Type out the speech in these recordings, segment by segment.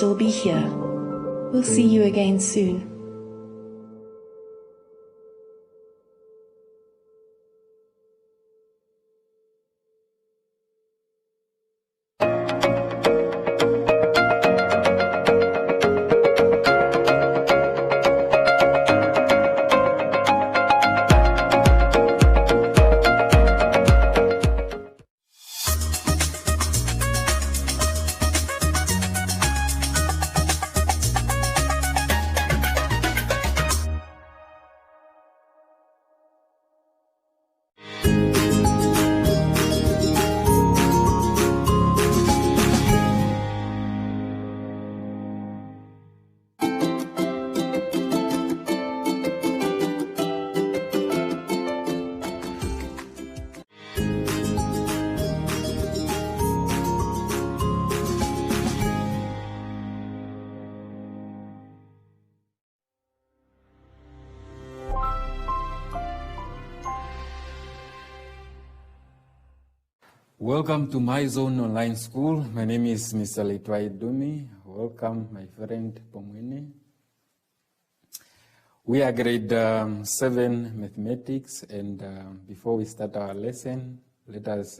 still be here. We'll see you again soon. Welcome to MyZone Online School. My name is Mr. Litwai Dumi. Welcome, my friend Pomwene. We are grade 7 mathematics, and before we start our lesson, let us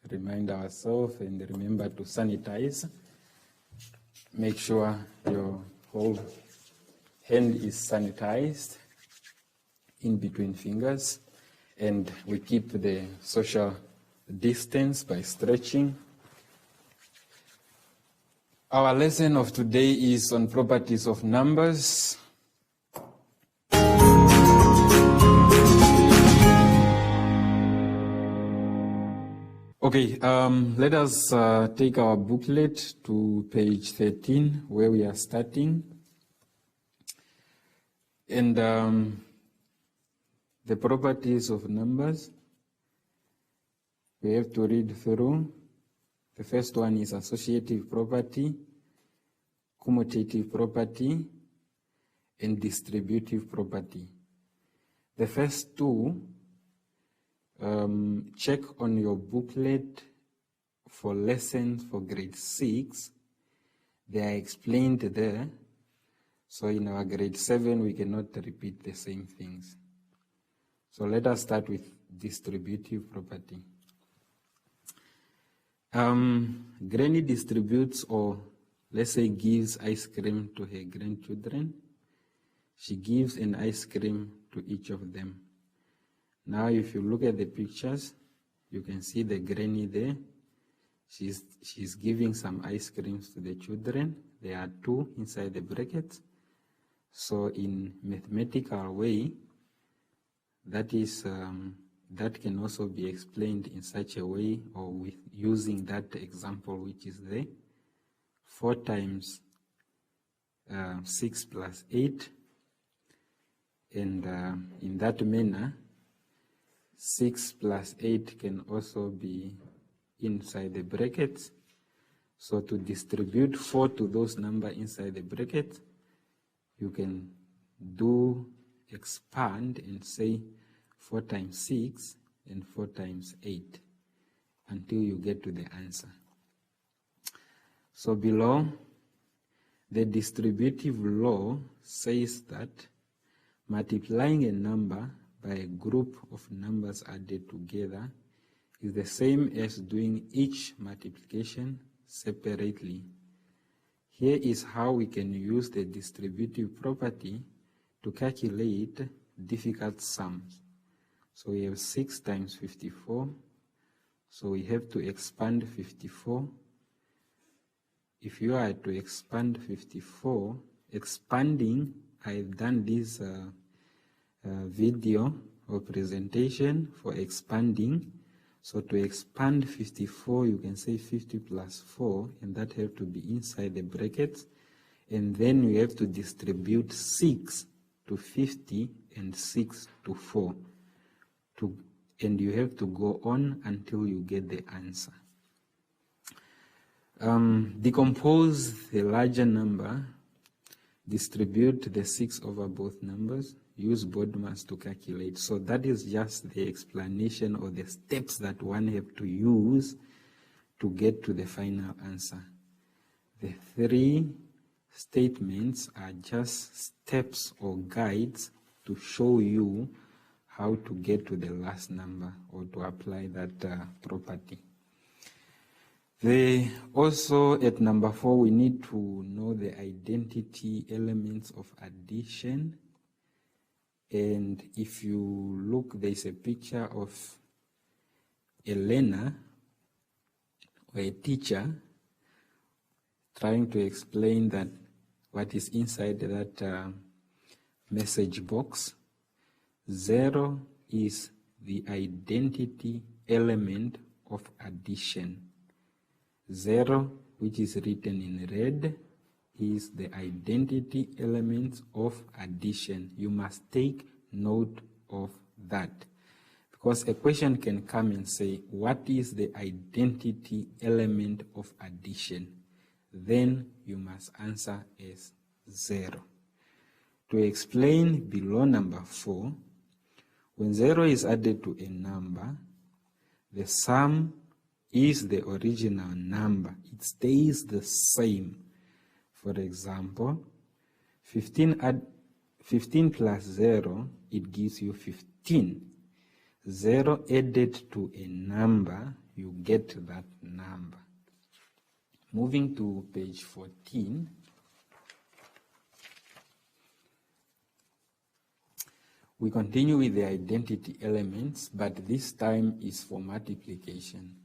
remind ourselves and remember to sanitize. Make sure your whole hand is sanitized in between fingers, and we keep the social distance by stretching. Our lesson of today is on properties of numbers. Okay, let us take our booklet to page 13 where we are starting. And the properties of numbers, we have to read through. The first one is associative property, commutative property, and distributive property. The first two, check on your booklet for lessons for grade 6. They are explained there. So in our grade 7, we cannot repeat the same things. So let us start with distributive property. Granny distributes, or let's say gives, ice cream to her grandchildren. She gives an ice cream to each of them. Now if you look at the pictures, you can see the granny there. She's giving some ice creams to the children. There are 2 inside the brackets. So in mathematical way, that is that can also be explained in such a way, or with using that example which is there. 4 times 6 plus 8, and in that manner 6 plus 8 can also be inside the brackets. So to distribute 4 to those numbers inside the bracket, you can do expand and say 4 times 6 and 4 times 8 until you get to the answer. So below, the distributive law says that multiplying a number by a group of numbers added together is the same as doing each multiplication separately. Here is how we can use the distributive property to calculate difficult sums. So we have 6 times 54. So we have to expand 54. If you are to expand 54, expanding, I've done this video or presentation for expanding. So to expand 54, you can say 50 plus 4, and that have to be inside the brackets. And then we have to distribute 6 to 50 and 6 to 4. And you have to go on until you get the answer. Decompose the larger number, distribute the 6 over both numbers, use BODMAS to calculate. So that is just the explanation or the steps that one have to use to get to the final answer. The three statements are just steps or guides to show you how to get to the last number or to apply that property. Also at number 4, we need to know the identity elements of addition. And if you look, there's a picture of a learner or a teacher trying to explain that what is inside that message box. 0 is the identity element of addition. 0, which is written in red, is the identity element of addition. You must take note of that, because a question can come and say, what is the identity element of addition? Then you must answer as 0. To explain below number 4, when 0 is added to a number, the sum is the original number. It stays the same. For example, 15 plus 0, it gives you 15. 0 added to a number, you get that number. Moving to page 14. We continue with the identity elements, but this time is for multiplication.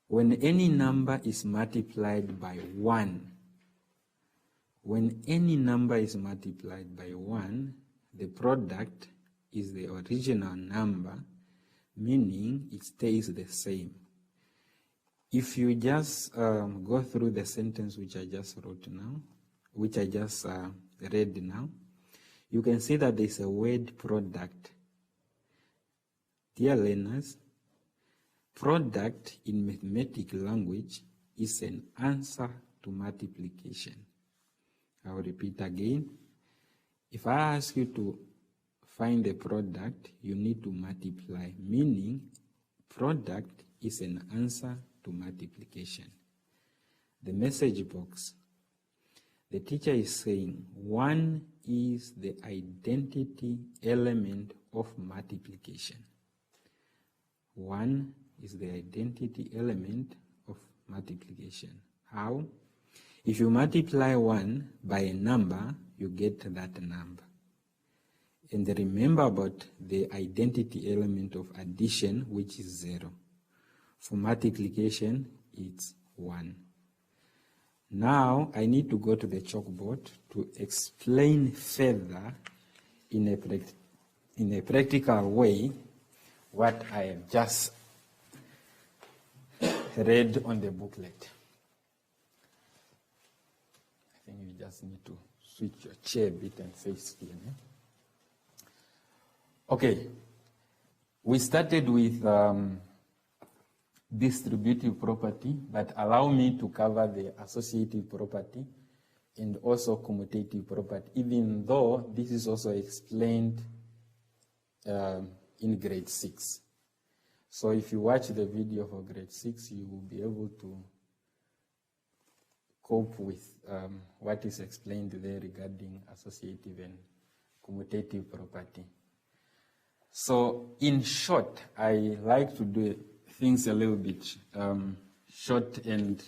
When any number is multiplied by 1, the product is the original number, meaning it stays the same. If you just go through the sentence which I just wrote now, which I just read now, you can see that there's a word product. Dear learners, product in mathematical language is an answer to multiplication. I will repeat again. If I ask you to find a product, you need to multiply, meaning product is an answer to multiplication. The message box. The teacher is saying 1 is the identity element of multiplication. 1 is the identity element of multiplication. How? If you multiply 1 by a number, you get that number. And remember about the identity element of addition, which is 0. For multiplication, it's 1. Now, I need to go to the chalkboard to explain further in a practical way what I have just read on the booklet. I think you just need to switch your chair a bit and face here. Okay, we started with distributive property, but allow me to cover the associative property and also commutative property, even though this is also explained in grade 6. So if you watch the video for grade 6, you will be able to cope with what is explained there regarding associative and commutative property. So in short, I like to do things a little bit short and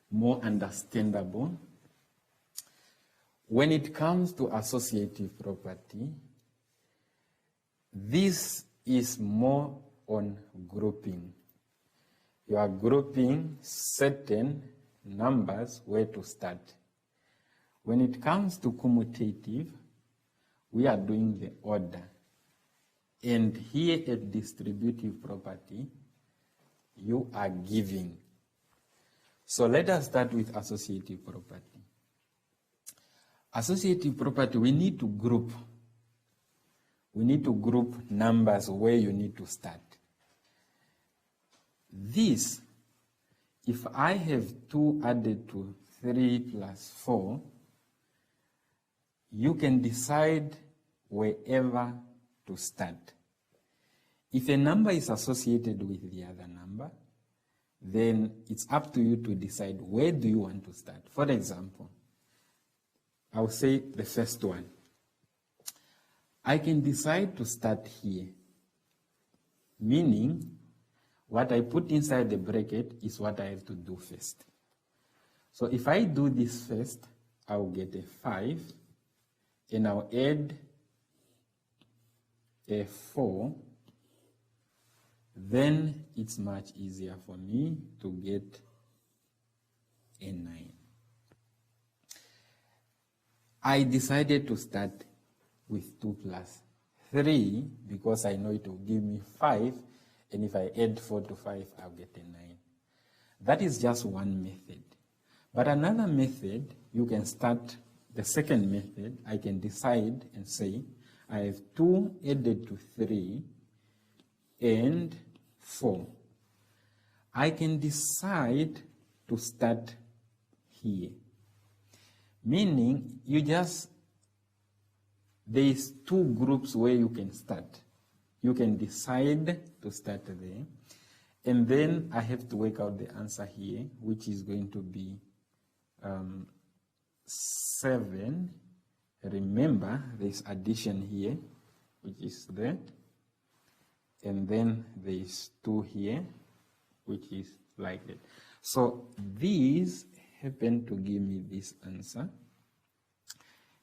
more understandable. When it comes to associative property, this is more on grouping. You are grouping certain numbers where to start. When it comes to commutative, we are doing the order. And here at distributive property, you are giving. So let us start with associative property. Associative property, we need to group. We need to group numbers where you need to start. This, if I have 2 added to 3 plus 4, you can decide wherever to start. If a number is associated with the other number, then it's up to you to decide where do you want to start. For example, I'll say the first one. I can decide to start here, meaning what I put inside the bracket is what I have to do first. So if I do this first, I'll get a 5, and I'll add a 4, then it's much easier for me to get a 9. I decided to start with 2 plus 3 because I know it will give me 5, and if I add 4 to 5, I'll get a 9. That is just one method. But another method, you can start the second method. I can decide and say, I have 2 added to 3 and 4. I can decide to start here. Meaning, there's 2 groups where you can start. You can decide to start there, and then I have to work out the answer here, which is going to be 7. Remember, there's addition here, which is there, and then there's 2 here, which is like that. So these happen to give me this answer,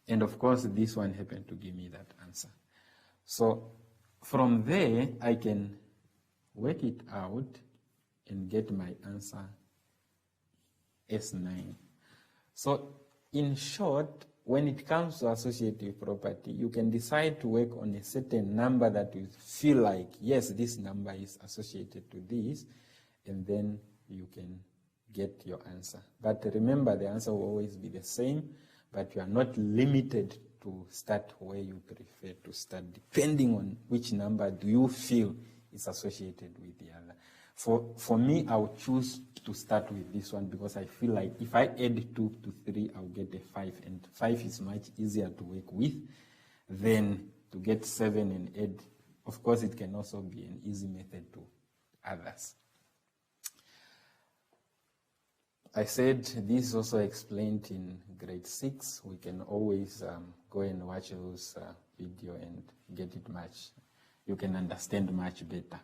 and of course this one happened to give me that answer. So from there I can work it out and get my answer as 9. So in short, when it comes to associative property, you can decide to work on a certain number that you feel like, yes, this number is associated to this, and then you can get your answer. But remember, the answer will always be the same, but you are not limited to start where you prefer to start, depending on which number do you feel is associated with the other. For me, I would choose to start with this one because I feel like if I add 2 to 3, I'll get a 5, and 5 is much easier to work with than to get 7 and add. Of course, it can also be an easy method to others. I said this is also explained in grade 6. We can always go and watch those video and get it much. You can understand much better.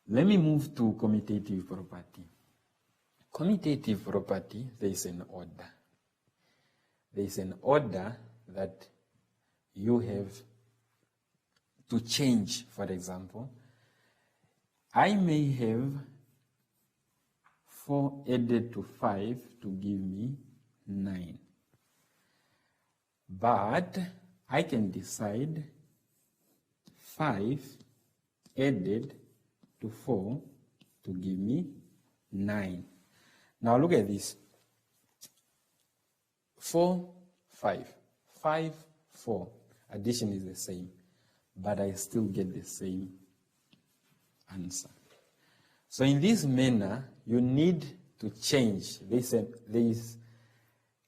Let me move to commutative property. Commutative property, there is an order. There is an order that you have to change. For example, I may have 4 added to 5 to give me 9. But I can decide 5 added to 4 to give me 9. Now look at this. 4, 5. 5, 4. Addition is the same, but I still get the same answer. So in this manner, you need to change. There is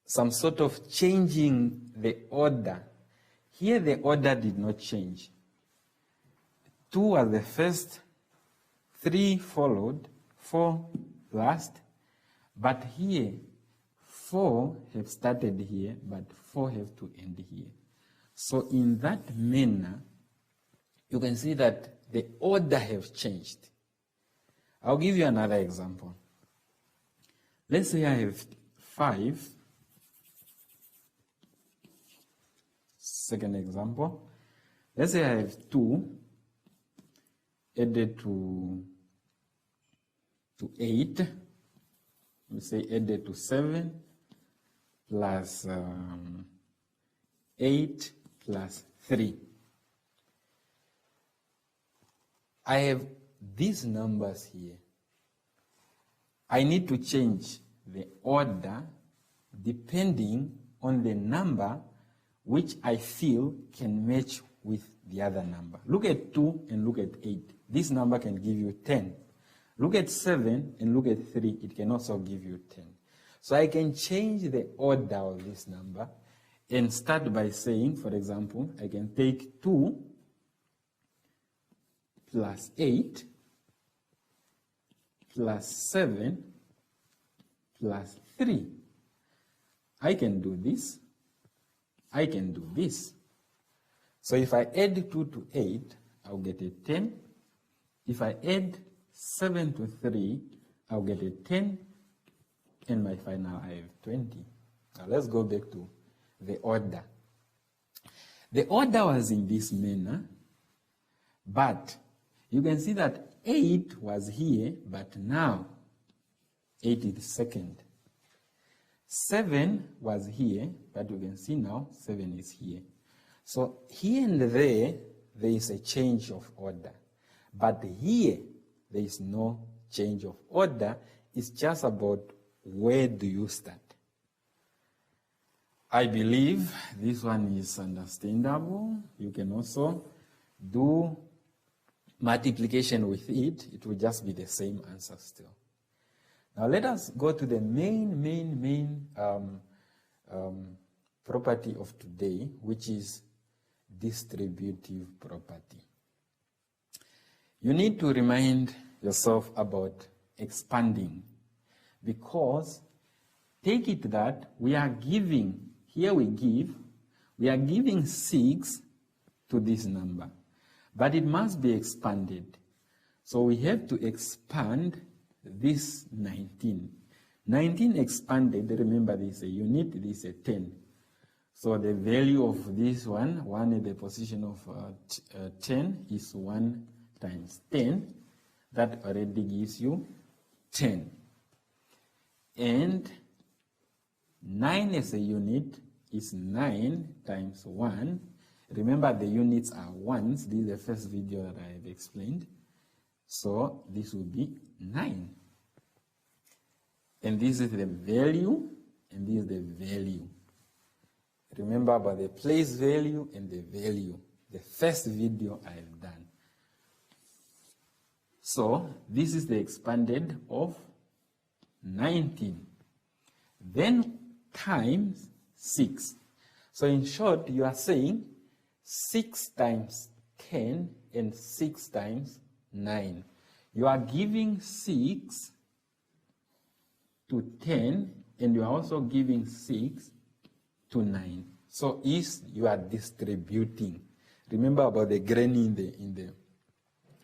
some sort of changing the order. Here the order did not change. 2 are the first, 3 followed, 4 last, but here 4 have started here, but 4 have to end here. So in that manner, you can see that the order have changed. I'll give you another example. Let's say I have 5. Second example. Let's say I have 2 added to 8. Let me say added to 7 plus 8 plus 3. I have these numbers here. I need to change the order depending on the number which I feel can match with the other number. Look at 2 and look at 8. This number can give you 10. Look at 7 and look at 3. It can also give you 10. So I can change the order of this number and start by saying, for example, I can take 2 plus 8 plus 7 plus 3. I can do this. I can do this. So if I add 2 to 8, I'll get a 10. If I add 7 to 3, I'll get a 10. And my final, I have 20. Now let's go back to the order. The order was in this manner, but you can see that 8 was here, but now 8 is second. 7 was here, but you can see now 7 is here. So here and there is a change of order. But here, there is no change of order. It's just about where do you start. I believe this one is understandable. You can also do multiplication with it. It will just be the same answer still. Now let us go to the main property of today, which is distributive property. You need to remind yourself about expanding, because take it that we are giving, here we are giving 6 to this number, but it must be expanded. So we have to expand this 19. 19 expanded, remember this is a unit, this is a 10. So the value of this one at the position of 10 is 1 times 10. That already gives you 10. And 9 as a unit is 9 times 1. Remember the units are ones. This is the first video that I have explained. So this will be 9. And this is the value, and this is the value. Remember about the place value and the value. The first video I have done. So this is the expanded of 19. Then times 6. So in short, you are saying 6 times 10 and 6 times 9. You are giving 6 to 10, and you are also giving 6 to 9. So you are distributing. Remember about the granny in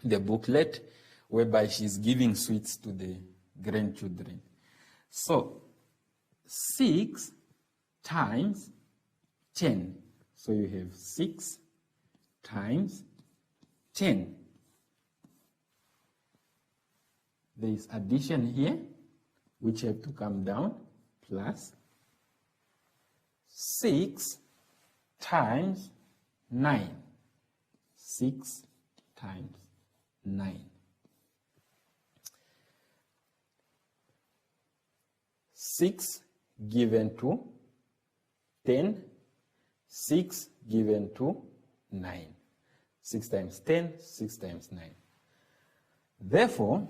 the booklet, whereby she's giving sweets to the grandchildren. So 6 times 10. So you have 6 times 10. There is addition here, which have to come down, plus 6 times 9. 6 times 9. 6 given to 10, 6 given to 9. 6 times 10, 6 times 9. Therefore,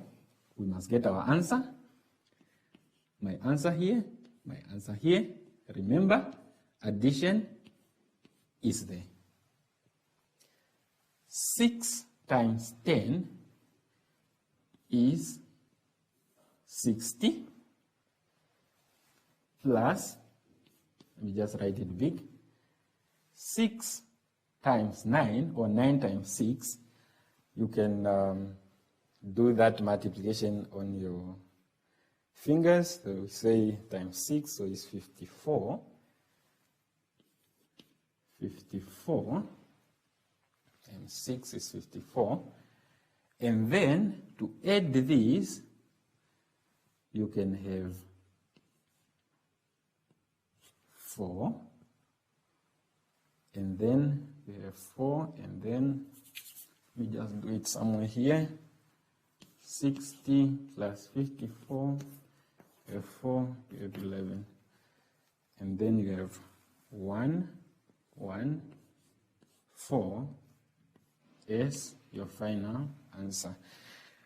we must get our answer. My answer here, my answer here. Remember, addition is there. 6 times 10 is 60 plus, let me just write it big, 6 times 9, or 9 times 6, you can do that multiplication on your fingers. So we say times 6, so it's 54. 54 times 6 is 54. And then to add these, you can have 4. And then we have 4, and then we just do it somewhere here. 60 plus 54, you have 4, you have 11. And then you have 1, 1, 4 as your final answer.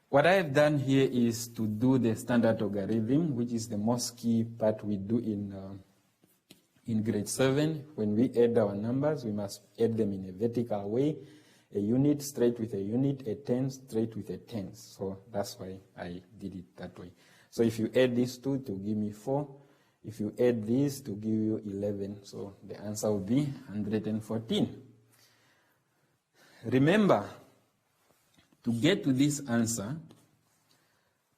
What I have done here is to do the standard logarithm, which is the most key part we do in grade 7. When we add our numbers, we must add them in a vertical way. a unit straight with a unit, a tens straight with a tens. So that's why I did it that way. So if you add these two to give me 4, if you add these to give you 11, so the answer will be 114. Remember, to get to this answer,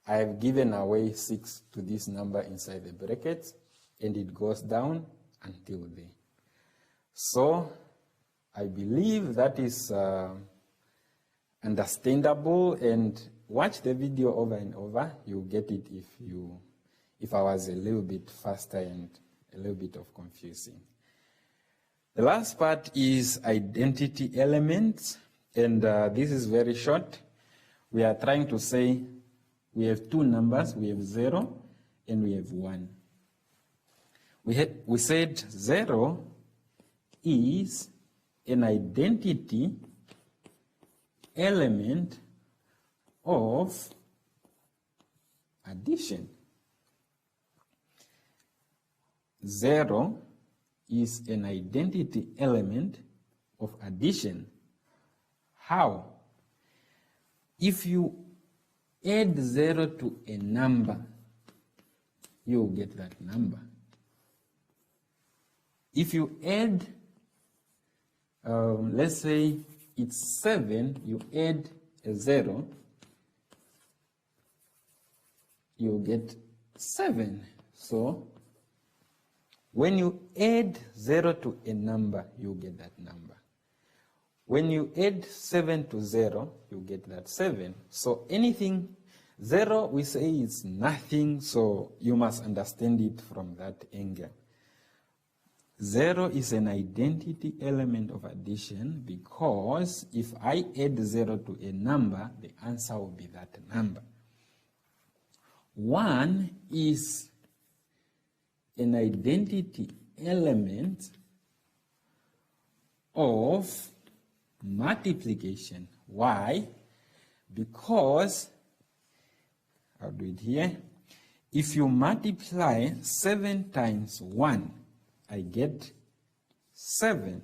I have given away 6 to this number inside the brackets, and it goes down until there. So I believe that is understandable, and watch the video over and over. You'll get it if I was a little bit faster and a little bit of confusing. The last part is identity elements, and this is very short. We are trying to say we have two numbers, we have 0 and we have 1. We said 0 is an identity element of addition. 0 is an identity element of addition. How? If you add 0 to a number, you'll get that number. If you add, let's say it's 7, you add a 0, you'll get 7. So when you add 0 to a number, you get that number. When you add 7 to 0, you get that 7. So anything 0, we say it's nothing, so you must understand it from that angle. 0 is an identity element of addition because if I add 0 to a number, the answer will be that number. 1 is an identity element of multiplication. Why? Because, I'll do it here. If you multiply 7 times 1, I get 7.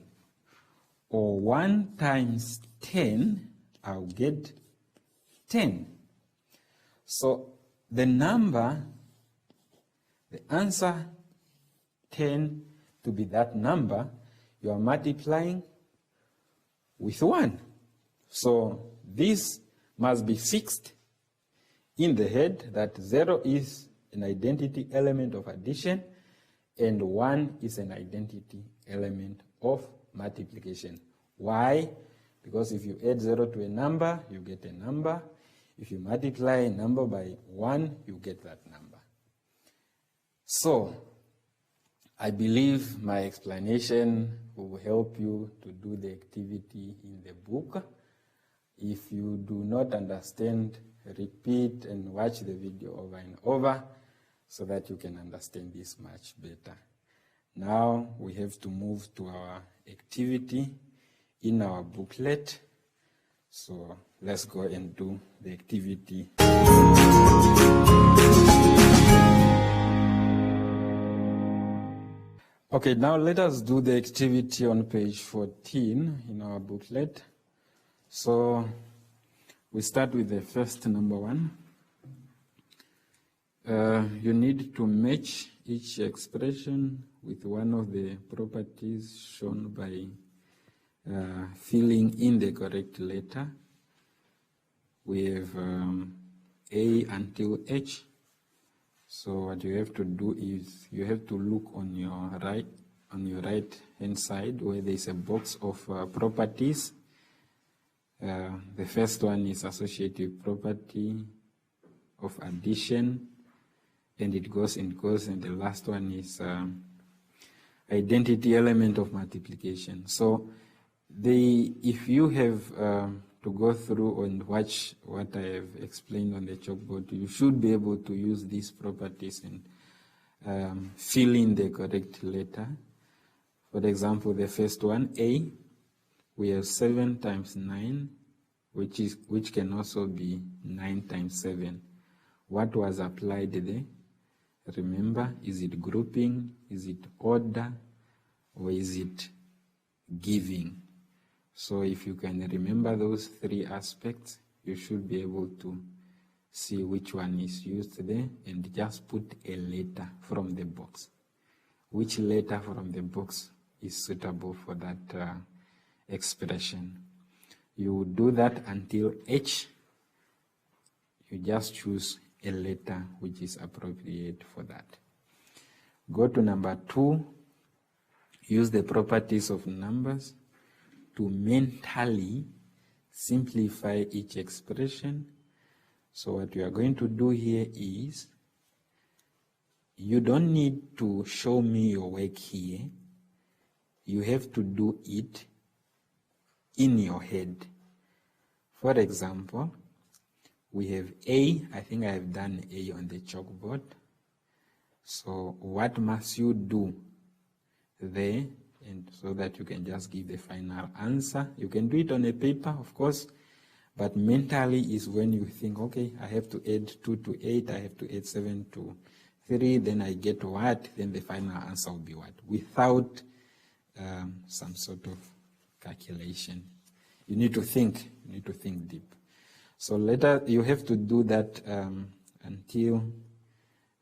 Or 1 times 10, I'll get 10. So the number, the answer 10 to be that number, you are multiplying with 1. So this must be fixed in the head that 0 is an identity element of addition and 1 is an identity element of multiplication. Why? Because if you add 0 to a number, you get a number. If you multiply a number by 1, you get that number. So I believe my explanation will help you to do the activity in the book. If you do not understand, repeat and watch the video over and over so that you can understand this much better. Now we have to move to our activity in our booklet. So let's go and do the activity. Okay, now let us do the activity on page 14 in our booklet. So we start with the first number 1. You need to match each expression with one of the properties shown by filling in the correct letter. We have A until H. So what you have to do is you have to look on your right hand side where there is a box of properties. The first one is associative property of addition, and it goes and goes, and the last one is identity element of multiplication. So if you have to go through and watch what I have explained on the chalkboard, you should be able to use these properties and fill in the correct letter. For example, the first one, A, we have 7 times 9, which can also be 9 times 7. What was applied there? Remember, is it grouping, is it order, or is it giving? So if you can remember those three aspects, you should be able to see which one is used there and just put a letter from the box. Which letter from the box is suitable for that expression? You do that until H. You just choose a letter which is appropriate for that. Go to number 2. Use the properties of numbers to mentally simplify each expression. So what you are going to do here is, you don't need to show me your work here. You have to do it in your head. For example, we have A. I think I have done A on the chalkboard. So what must you do there, and so that you can just give the final answer? You can do it on a paper, of course, but mentally is when you think, okay, I have to add 2 to 8, I have to add 7 to 3, then I get what, then the final answer will be what, without some sort of calculation. You need to think deep. So later you have to do that until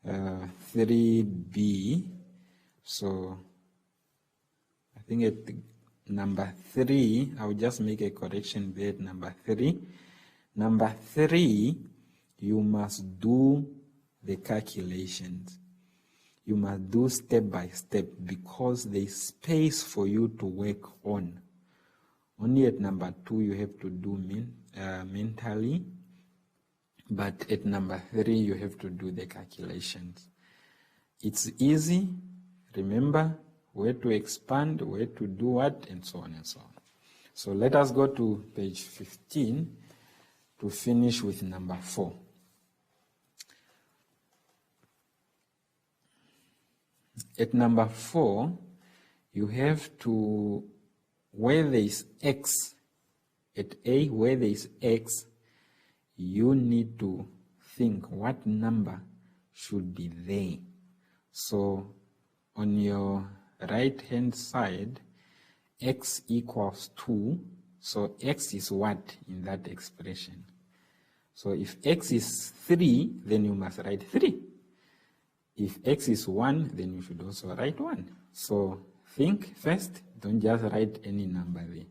3B. So I think at number 3, I'll just make a correction there at number 3. Number 3, you must do the calculations. You must do step by step because there is space for you to work on. Only at number 2 you have to do mentally, but at number 3 you have to do the calculations. It's easy. Remember where to expand, where to do what, and so on and so on. So let us go to page 15 to finish with number 4. At number 4, you have to, where there is X, at A, where there is X, you need to think what number should be there. So on your right hand side, X equals 2, so X is what in that expression? So if X is 3, then you must write 3. If X is 1, then you should also write 1. So think first, don't just write any number there.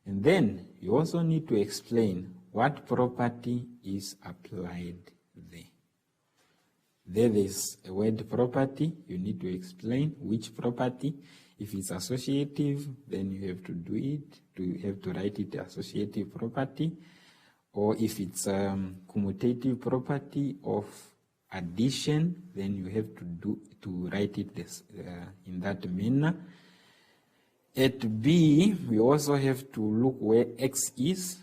And then you also need to explain what property is applied there. There is a word property. You need to explain which property. If it's associative, then you have to do it. You have to write it associative property. Or if it's commutative property of addition, then you have to write it in that manner. At B, we also have to look where X is,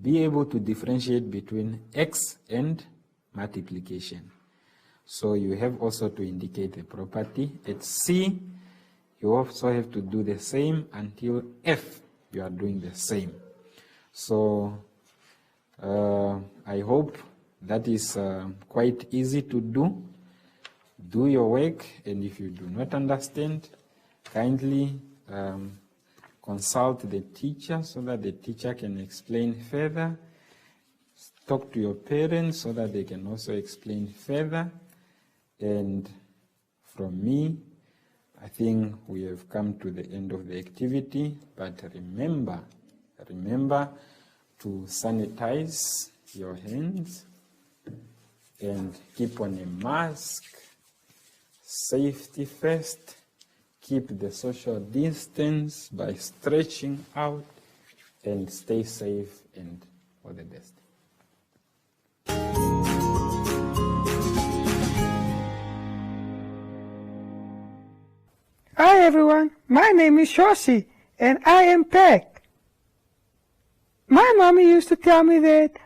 be able to differentiate between X and multiplication. So you have also to indicate the property. At C, you also have to do the same. Until F, you are doing the same. So I hope that is quite easy to do. Do your work, and if you do not understand, kindly consult the teacher so that the teacher can explain further. Talk to your parents so that they can also explain further. And from me, I think we have come to the end of the activity. But remember to sanitize your hands and keep on a mask. Safety first. Keep the social distance by stretching out, and stay safe, and all the best. Hi everyone, my name is Shoshi and I am Peck. My mommy used to tell me that